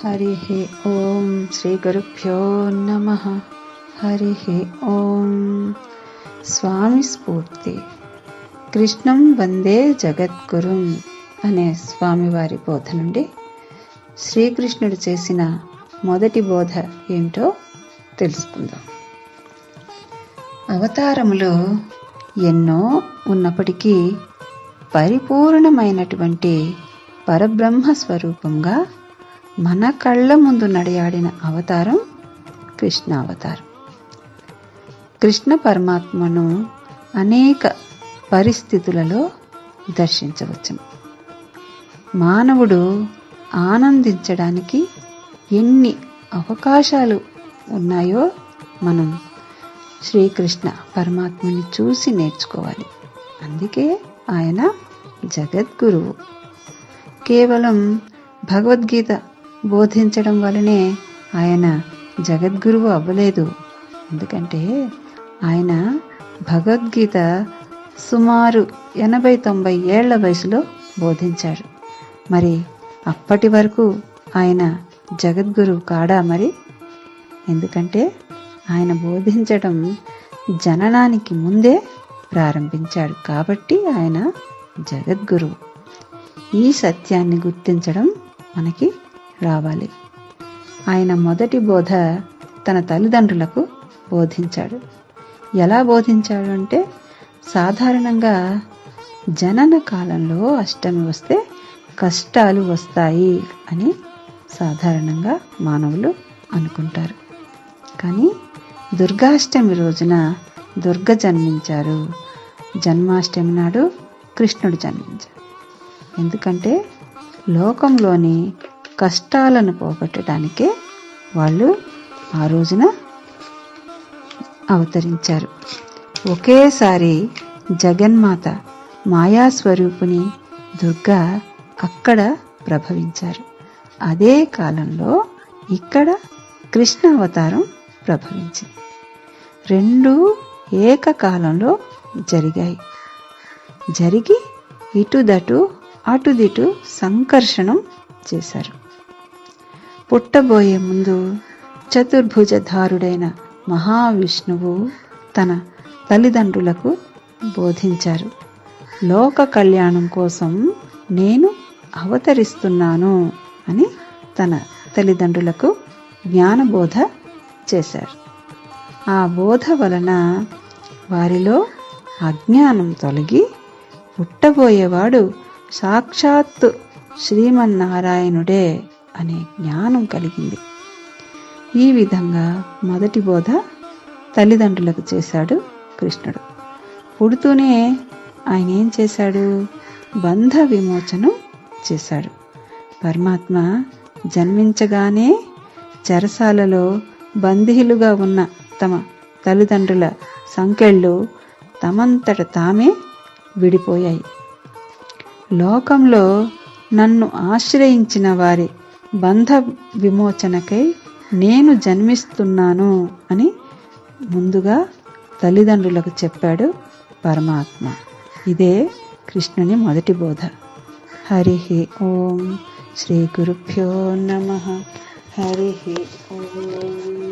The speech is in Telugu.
హరి ఓం శ్రీ గురుభ్యో నమః. హరి ఓం. స్వామి స్ఫూర్తి. కృష్ణం వందే జగద్గురుం అనే స్వామివారి బోధ నుండి శ్రీకృష్ణుడు చేసిన మొదటి బోధ ఏమిటో తెలుసుకుందాం. అవతారములు ఎన్నో ఉన్నప్పటికీ పరిపూర్ణమైనటువంటి పరబ్రహ్మ స్వరూపంగా మన కళ్ళ ముందు నడియాడిన అవతారం కృష్ణ అవతారం. కృష్ణ పరమాత్మను అనేక పరిస్థితులలో దర్శించవచ్చు. మానవుడు ఆనందించడానికి ఎన్ని అవకాశాలు ఉన్నాయో మనం శ్రీకృష్ణ పరమాత్మని చూసి నేర్చుకోవాలి. అందుకే ఆయన జగద్గురువు. కేవలం భగవద్గీత బోధించడం వలనే ఆయన జగద్గురువు అవ్వలేదు. ఎందుకంటే ఆయన భగవద్గీత సుమారు 80-90 ఏళ్ల వయసులో బోధించాడు. మరి అప్పటి వరకు ఆయన జగద్గురువు కాడా? మరి ఎందుకంటే ఆయన బోధించడం జననానికి ముందే ప్రారంభించాడు కాబట్టి ఆయన జగద్గురువు. ఈ సత్యాన్ని గుర్తించడం మనకి రావాలి. ఆయన మొదటి బోధ తన తల్లిదండ్రులకు బోధించాడు. ఎలా బోధించాడు అంటే, సాధారణంగా జనన కాలంలో అష్టమి వస్తే కష్టాలు వస్తాయి అని సాధారణంగా మానవులు అనుకుంటారు. కానీ దుర్గాష్టమి రోజున దుర్గ జన్మించారు. జన్మాష్టమి నాడు కృష్ణుడు జన్మించారు. ఎందుకంటే లోకంలోని కష్టాలను పోగొట్టడానికే వాళ్ళు ఆ రోజున అవతరించారు. ఒకేసారి జగన్మాత మాయాస్వరూపిణి దుర్గా అక్కడ ప్రభవించారు. అదే కాలంలో ఇక్కడ కృష్ణ అవతారం ప్రభవించింది. రెండు ఏకకాలంలో జరిగాయి. జరిగి ఇటుదటు అటుదిటు సంకర్షణం చేశారు. పుట్టబోయే ముందు చతుర్భుజధారుడైన మహావిష్ణువు తన తల్లిదండ్రులకు బోధించారు. లోక కళ్యాణం కోసం నేను అవతరిస్తున్నాను అని తన తల్లిదండ్రులకు జ్ఞానబోధ చేశారు. ఆ బోధ వలన వారిలో అజ్ఞానం తొలగి పుట్టబోయేవాడు సాక్షాత్తు శ్రీమన్నారాయణుడే అనే జ్ఞానం కలిగింది. ఈ విధంగా మొదటి బోధ తల్లిదండ్రులకు చేశాడు కృష్ణుడు. పుడుతూనే ఆయన ఏం చేశాడు? బంధ విమోచనం చేశాడు. పరమాత్మ జన్మించగానే చెరసాలలో బందీలుగా ఉన్న తమ తల్లిదండ్రుల సంకెళ్ళు తమంతట తామే విడిపోయాయి. లోకంలో నన్ను ఆశ్రయించిన వారి బంధ విమోచనకై నేను జన్మిస్తున్నాను అని ముందుగా తల్లిదండ్రులకు చెప్పాడు పరమాత్మ. ఇదే కృష్ణుని మొదటి బోధ. హరి ఓం శ్రీ గురుభ్యో నమః. హరి ఓం.